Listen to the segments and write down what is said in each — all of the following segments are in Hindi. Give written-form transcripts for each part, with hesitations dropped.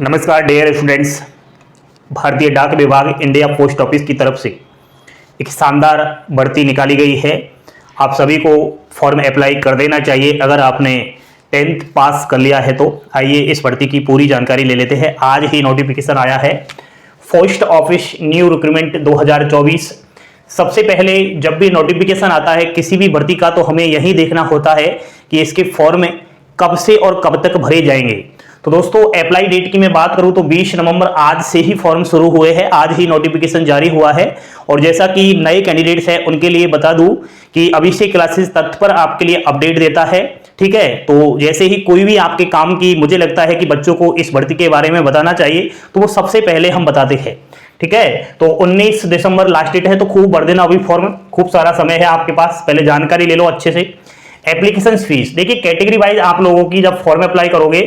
नमस्कार डियर स्टूडेंट्स। भारतीय डाक विभाग इंडिया पोस्ट ऑफिस की तरफ से एक शानदार भर्ती निकाली गई है। आप सभी को फॉर्म अप्लाई कर देना चाहिए अगर आपने 10th पास कर लिया है तो। आइए इस भर्ती की पूरी जानकारी ले लेते हैं। आज ही नोटिफिकेशन आया है पोस्ट ऑफिस न्यू रिक्रूटमेंट 2024। सबसे पहले जब भी नोटिफिकेशन आता है किसी भी भर्ती का तो हमें यही देखना होता है कि इसके फॉर्म कब से और कब तक भरे जाएंगे। तो दोस्तों अप्लाई डेट की मैं बात करूं तो 20 नवंबर आज से ही फॉर्म शुरू हुए हैं। आज ही नोटिफिकेशन जारी हुआ है और जैसा कि नए कैंडिडेट्स हैं उनके लिए बता दूं कि अभिषेक क्लासेस तथ्य पर आपके लिए अपडेट देता है। ठीक है, तो जैसे ही कोई भी आपके काम की मुझे लगता है कि बच्चों को इस भर्ती के बारे में बताना चाहिए तो वो सबसे पहले हम बताते हैं। ठीक है, तो 19 दिसंबर लास्ट डेट है, तो खूब भर देना अभी फॉर्म, खूब सारा समय है आपके पास। पहले जानकारी ले लो अच्छे से। एप्लीकेशन फीस देखिए, कैटेगरी वाइज आप लोगों की जब फॉर्म अप्लाई करोगे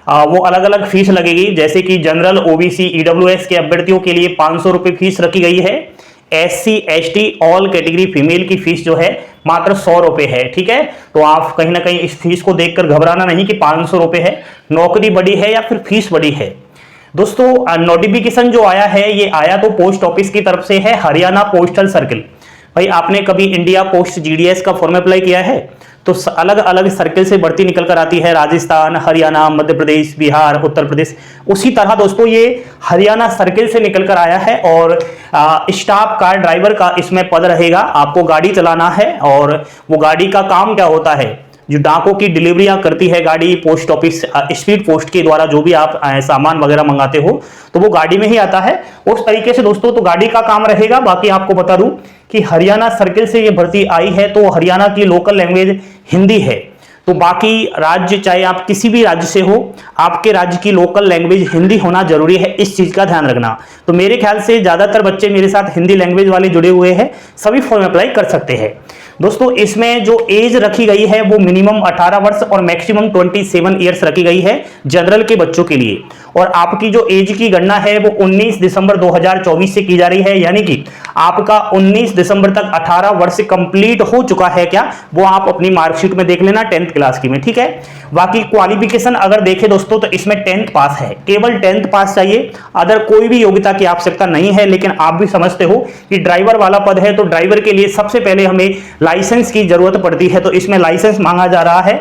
वो अलग अलग फीस लगेगी। जैसे कि जनरल, ओबीसी, ईडब्ल्यूएस के अभ्यर्थियों के लिए 500 रुपये फीस रखी गई है। SC, ST, all category female की फीस जो है मात्र 100 रुपये है। ठीक है, तो आप कहीं ना कहीं इस फीस को देखकर घबराना नहीं कि 500 रुपये है, नौकरी बड़ी है या फिर फीस बड़ी है। दोस्तों नोटिफिकेशन जो आया है ये आया तो पोस्ट ऑफिस की तरफ से है, हरियाणा पोस्टल सर्किल। भाई आपने कभी इंडिया पोस्ट जीडीएस का फॉर्म अप्लाई किया है तो अलग अलग सर्किल से भर्ती निकल कर आती है, राजस्थान, हरियाणा, मध्य प्रदेश, बिहार, उत्तर प्रदेश। उसी तरह दोस्तों ये हरियाणा सर्किल से निकल कर आया है और स्टाफ कार ड्राइवर का इसमें पद रहेगा। आपको गाड़ी चलाना है और वो गाड़ी का काम क्या होता है, जो डाकों की डिलीवरियां करती है गाड़ी, पोस्ट ऑफिस स्पीड पोस्ट के द्वारा जो भी आप सामान वगैरह मंगाते हो तो वो गाड़ी में ही आता है। उस तरीके से दोस्तों तो गाड़ी का काम रहेगा। बाकी आपको बता दूं कि हरियाणा सर्किल से ये भर्ती आई है तो हरियाणा की लोकल लैंग्वेज हिंदी है। तो बाकी राज्य चाहे आप किसी भी राज्य से हो, आपके राज्य की लोकल लैंग्वेज हिंदी होना जरूरी है, इस चीज का ध्यान रखना। तो मेरे ख्याल से ज्यादातर बच्चे मेरे साथ हिंदी लैंग्वेज वाले जुड़े हुए हैं, सभी फॉर्म अप्लाई कर सकते हैं। दोस्तों इसमें जो एज रखी गई है वो मिनिमम 18 वर्ष और मैक्सिमम 27 ईयर्स रखी गई है जनरल के बच्चों के लिए। और आपकी जो एज की गणना है वो 19 दिसंबर 2024 से की जा रही है, यानी कि आपका 19 दिसंबर तक 18 वर्ष कंप्लीट हो चुका है क्या, वो आप अपनी मार्कशीट में देख लेना 10th क्लास की में। ठीक है, बाकी क्वालिफिकेशन अगर देखें दोस्तों तो इसमें 10th पास है, केवल 10th पास चाहिए, अदर कोई भी योग्यता की आवश्यकता नहीं है। लेकिन आप भी समझते हो कि ड्राइवर वाला पद है तो ड्राइवर के लिए सबसे पहले हमें लाइसेंस की जरूरत पड़ती है। तो इसमें लाइसेंस मांगा जा रहा है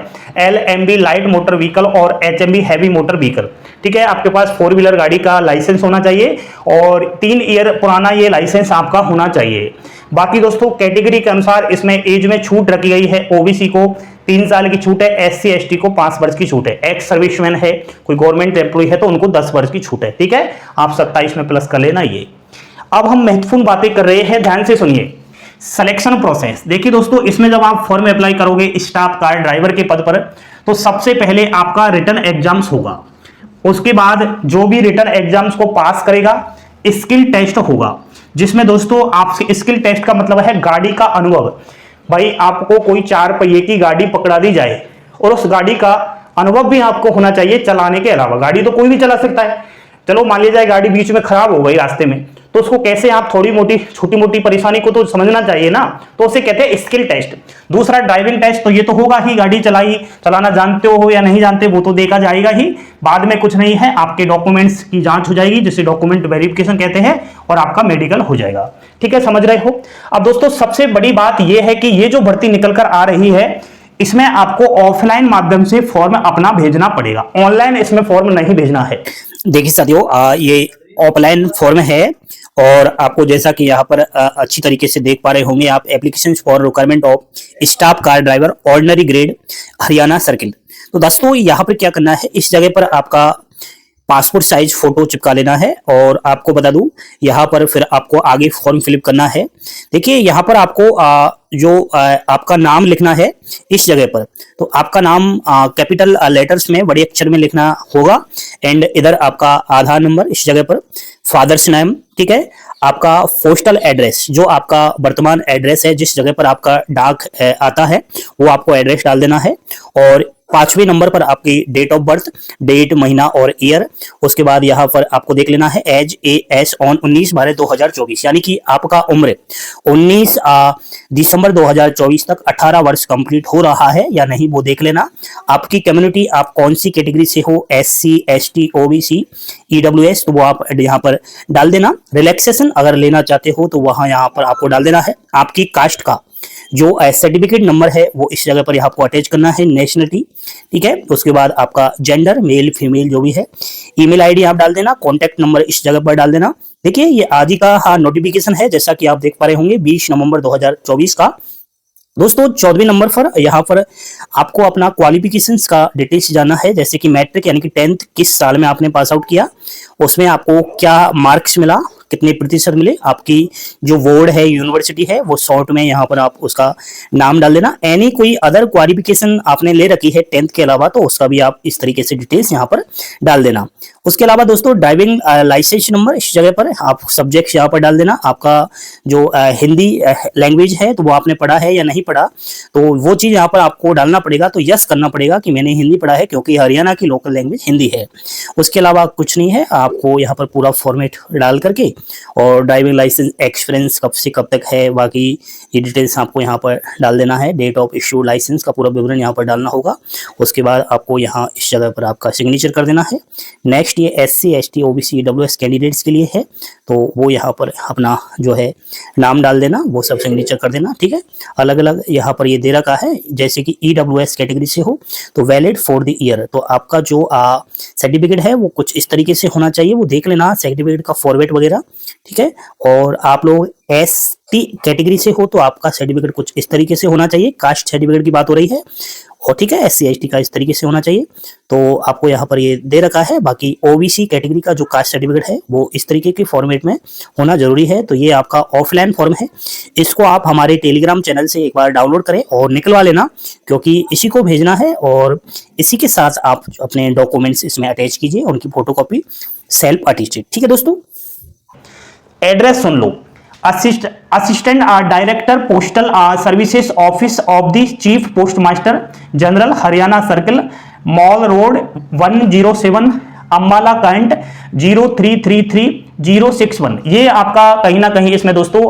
LMB लाइट मोटर व्हीकल और HMB हैवी मोटर व्हीकल। ठीक है, आपके पास 4 व्हीलर गाड़ी का लाइसेंस होना चाहिए और 3 ईयर पुराना ये लाइसेंस आपका होना चाहिए। बाकी दोस्तों कैटेगरी के अनुसार इसमें एज में छूट रखी गई है। ओबीसी को 3 साल की छूट है, SC ST को 5 वर्ष की छूट है, एक्स सर्विसमैन है, कोई गवर्नमेंट एम्प्लॉय है तो उनको 10 वर्ष की छूट है। ठीक है, आप 27 में प्लस कर लेना ये। अब हम महत्वपूर्ण बातें कर रहे हैं, ध्यान से सुनिए। सिलेक्शन प्रोसेस देखिए दोस्तों, इसमें जब आप फॉर्म अप्लाई करोगे स्टाफ कार ड्राइवर के पद पर तो सबसे पहले आपका रिटन एग्जाम्स होगा। उसके बाद जो भी रिटन एग्जाम्स को पास करेगा स्किल टेस्ट होगा, जिसमें दोस्तों आप स्किल टेस्ट का मतलब है गाड़ी का अनुभव। भाई आपको कोई 4 पहिए की गाड़ी पकड़ा दी जाए और उस गाड़ी का अनुभव भी आपको होना चाहिए चलाने के अलावा। गाड़ी तो कोई भी चला सकता है, चलो मान लीजिए गाड़ी बीच में खराब हो गई रास्ते में तो उसको कैसे आप थोड़ी मोटी छोटी मोटी परेशानी को तो समझना चाहिए ना, तो उसे कहते हैं स्किल टेस्ट। दूसरा ड्राइविंग टेस्ट, तो ये तो होगा ही, गाड़ी चलाना जानते हो या नहीं जानते वो तो देखा जाएगा ही। बाद में कुछ नहीं है, आपके डॉक्यूमेंट्स की जांच हो जाएगी जिसे डॉक्यूमेंट वेरिफिकेशन कहते हैं और आपका मेडिकल हो जाएगा। ठीक है, समझ रहे हो। अब दोस्तों सबसे बड़ी बात यह है कि ये जो भर्ती निकल कर आ रही है इसमें आपको ऑफलाइन माध्यम से फॉर्म अपना भेजना पड़ेगा, ऑनलाइन इसमें फॉर्म नहीं भेजना है। देखिए साथियों ये ऑफलाइन फॉर्म है और आपको जैसा कि यहाँ पर अच्छी तरीके से देख पा रहे होंगे आप, application for requirement of staff car driver ordinary grade Haryana circle. तो दोस्तों यहाँ पर क्या करना है, इस जगह पर आपका पासपोर्ट साइज फोटो चिपका लेना है और आपको बता दूं यहाँ पर फिर आपको आगे फॉर्म फिलअप करना है। देखिए यहाँ पर आपको आपका नाम लिखना है इस जगह पर, तो आपका नाम कैपिटल लेटर्स में बड़े अक्षर में लिखना होगा एंड इधर आपका आधार नंबर इस जगह पर, फादर्स नेम। ठीक है, आपका पोस्टल एड्रेस जो आपका वर्तमान एड्रेस है, जिस जगह पर आपका डाक आता है वो आपको एड्रेस डाल देना है। और 5वें नंबर पर आपकी डेट ऑफ बर्थ, डेट, महीना और ईयर। उसके बाद यहाँ पर आपको देख लेना है एज ऑन 19/12/2024, यानी कि आपका उम्र 19 दिसंबर दिसंबर 2024 तक 18 वर्ष कंप्लीट हो रहा है या नहीं वो देख लेना। आपकी कम्युनिटी, आप कौन सी कैटेगरी से हो, SC, ST, OBC, EWS, तो वो आप यहाँ पर डाल देना। रिलैक्सेशन अगर लेना चाहते हो तो वहां यहाँ पर आपको डाल देना है। आपकी कास्ट का जो सर्टिफिकेट नंबर है वो इस जगह पर आपको अटैच करना है। नेशनलिटी, ठीक है। उसके बाद आपका जेंडर, मेल फीमेल जो भी है। ईमेल आईडी आप डाल देना। कॉन्टैक्ट नंबर इस जगह पर डाल देना। देखिए ये आज ही का नोटिफिकेशन है, जैसा कि आप देख पा रहे होंगे 20 नवंबर 2024 का। दोस्तों 14वें नंबर पर यहाँ पर आपको अपना क्वालिफिकेशंस का डिटेल्स जानना है, जैसे कि मैट्रिक यानी कि 10th किस साल में आपने पास आउट किया, उसमें आपको क्या मार्क्स मिला, कितने प्रतिशत मिले, आपकी जो बोर्ड है, यूनिवर्सिटी है, वो शॉर्ट में यहाँ पर आप उसका नाम डाल देना। एनी कोई अदर क्वालिफिकेशन आपने ले रखी है 10th के अलावा तो उसका भी आप इस तरीके से डिटेल्स यहाँ पर डाल देना। उसके अलावा दोस्तों ड्राइविंग लाइसेंस नंबर इस जगह पर आप सब्जेक्ट यहाँ पर डाल देना। आपका जो हिंदी लैंग्वेज है तो वो आपने पढ़ा है या नहीं पढ़ा, तो वो चीज़ यहाँ पर आपको डालना पड़ेगा। तो यस करना पड़ेगा कि मैंने हिंदी पढ़ा है, क्योंकि हरियाणा की लोकल लैंग्वेज हिंदी है। उसके अलावा कुछ नहीं है, आपको यहाँ पर पूरा फॉर्मेट डाल करके और ड्राइविंग लाइसेंस एक्सपीरियंस कब से कब तक है, बाकी ये डिटेल्स आपको यहाँ पर डाल देना है। डेट ऑफ इशू लाइसेंस का पूरा विवरण यहाँ पर डालना होगा। उसके बाद आपको यहाँ इस जगह पर आपका सिग्नेचर कर देना है। नेक्स्ट ये SC, ST, OBC, EWS candidates के लिए है, तो वो यहाँ पर अपना जो है नाम डाल देना, वो सब सिग्नेचर कर देना, ठीक है। अलग अलग यहाँ पर ये दे रखा है, जैसे कि EWS कैटेगरी से हो तो वैलिड फॉर द ईयर, तो आपका जो सर्टिफिकेट है वो कुछ इस तरीके से होना चाहिए, वो देख लेना सर्टिफिकेट का फॉर्मेट वगैरह, ठीक है। और आप लोग ST कैटेगरी से हो तो आपका सर्टिफिकेट कुछ इस तरीके से होना चाहिए, कास्ट सर्टिफिकेट की बात हो रही है, और ठीक है SC, ST का इस तरीके से होना चाहिए, तो आपको यहाँ पर ये दे रखा है। बाकी OBC कैटेगरी का जो कास्ट सर्टिफिकेट है वो इस तरीके के फॉर्मेट में होना जरूरी है। तो ये आपका ऑफलाइन फॉर्म है, इसको आप हमारे टेलीग्राम चैनल से एक बार डाउनलोड करें और निकलवा लेना, क्योंकि इसी को भेजना है और इसी के साथ आप अपने डॉक्यूमेंट्स इसमें अटैच कीजिए, उनकी फोटोकॉपी सेल्फ अटेस्टेड, ठीक है दोस्तों। एड्रेस सुन लो, assistant director postal services office of the chief post master general Haryana circle, mall road 107, Ambala cantt 0333061। ये आपका कहीं ना कहीं इसमें दोस्तों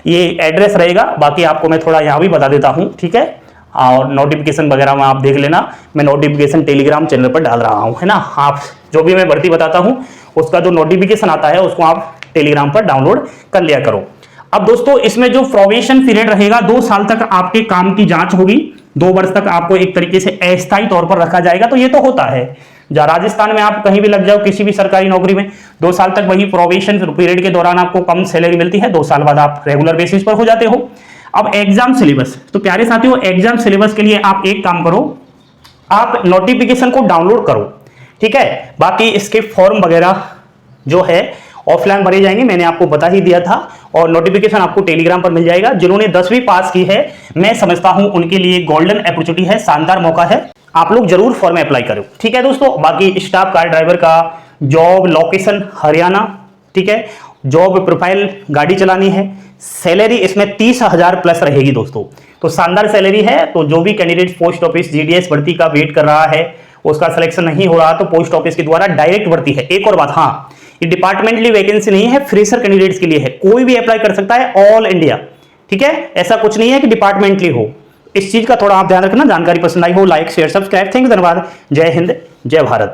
ये एड्रेस रहेगा। बाकी आपको मैं थोड़ा यहाँ भी बता देता हूँ, ठीक है। और नोटिफिकेशन वगैरह में आप देख लेना, मैं नोटिफिकेशन टेलीग्राम चैनल पर डाल रहा हूँ, है ना। आप जो भी मैं भर्ती बताता हूँ उसका जो नोटिफिकेशन आता है उसको आप टेलीग्राम पर डाउनलोड कर लिया करो। अब दोस्तों इसमें जो प्रोबेशन पीरियड रहेगा, 2 साल तक आपके काम की जांच होगी, 2 वर्ष तक आपको एक तरीके से अस्थायी तौर पर रखा जाएगा। तो ये तो होता है, जहाँ राजस्थान में आप कहीं भी लग जाओ किसी भी सरकारी नौकरी में, 2 साल तक वही प्रोबेशन पीरियड के दौरान आपको कम सैलरी मिलती है, 2 साल बाद आप रेगुलर बेसिस पर हो जाते हो। अब एग्जाम सिलेबस, तो प्यारे साथियों एग्जाम सिलेबस के लिए आप एक काम करो, आप नोटिफिकेशन को डाउनलोड करो, ठीक है। बाकी इसके फॉर्म वगैरह जो है ऑफलाइन भरे जाएंगे, मैंने आपको बता ही दिया था, और नोटिफिकेशन आपको टेलीग्राम पर मिल जाएगा। जिन्होंने 10वीं पास की है मैं समझता हूं उनके लिए गोल्डन अपॉर्चुनिटी है, शानदार मौका है, आप लोग जरूर फॉर्म अप्लाई करो, ठीक है दोस्तों। बाकी स्टाफ कार ड्राइवर का जॉब लोकेशन हरियाणा, ठीक है। जॉब प्रोफाइल गाड़ी चलानी है, सैलरी इसमें 30,000 प्लस रहेगी दोस्तों, तो शानदार सैलरी है। तो जो भी कैंडिडेट पोस्ट ऑफिस GDS भर्ती का वेट कर रहा है, उसका सिलेक्शन नहीं हो रहा, तो पोस्ट ऑफिस के द्वारा डायरेक्ट भर्ती है। एक और बात, हाँ ये डिपार्टमेंटली वैकेंसी नहीं है, फ्रेशर कैंडिडेट्स के लिए है, कोई भी अप्लाई कर सकता है, ऑल इंडिया, ठीक है। ऐसा कुछ नहीं है कि डिपार्टमेंटली हो, इस चीज का थोड़ा आप ध्यान रखना। जानकारी पसंद आई हो like share subscribe, thank you, धन्यवाद, जय हिंद जय भारत।